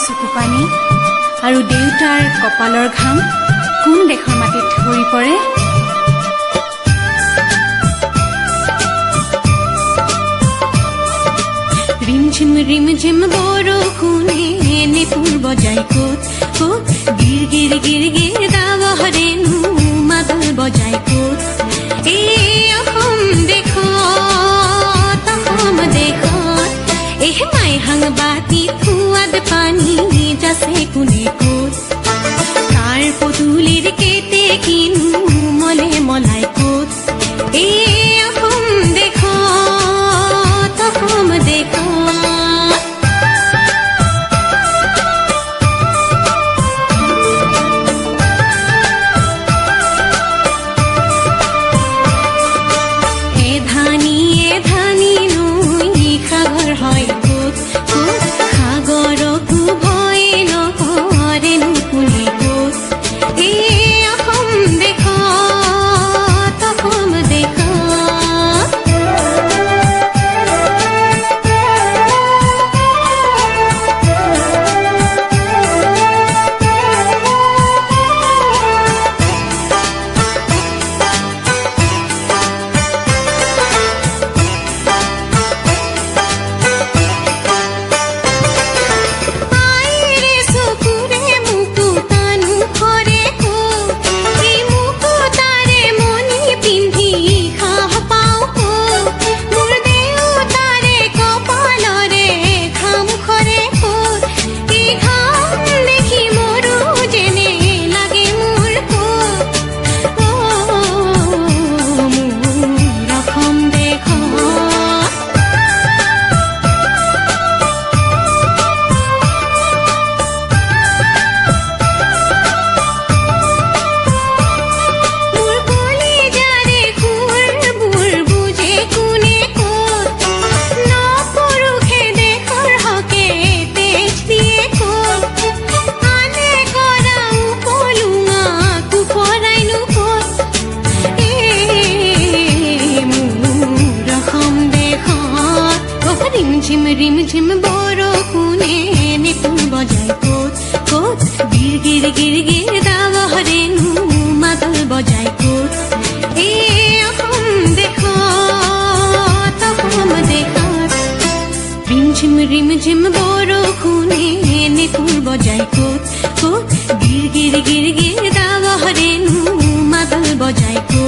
চকু পানী আৰু দেউতাৰ কপালৰ ঘাম কোন দেশৰ মাটিত ধৰি পৰে। ৰিমঝিম ৰিমঝিম বৰষুণে নেপুৰ বজাই ক'ত ক'ত গিৰ গিৰ গিৰ গিৰ দাৱহৰেনো মাদল বজাই ক'ত। এই অসম দেশত মাই হাংবাতি ফুৱাদ পানী যাছে কোনে ক'ত। তাৰ পদূলিৰ কেতে কিনো মলে মলাই ক'ত। এই অসম দেশত এধানি নৈ সাগৰ হয় ক'ত ক'ত। সাগৰকো ভয় নকৰেনো কোনে ক'ত। এই অসম দেশত ৰিমঝিম ৰিমঝিম বৰষুণে নেপুৰ বজাই ক'ত ক'ত গিৰ গিৰ গিৰ গিৰ দাৱহৰেনো মাদল বজাই ক'ত। এই অসম দেশত ৰিমঝিম ৰিমঝিম বৰষুণে নেপুৰ বজাই ক'ত ক'ত গিৰ গিৰ গিৰ গিৰ দাৱহৰেনো মাদল বজাই ক'ত।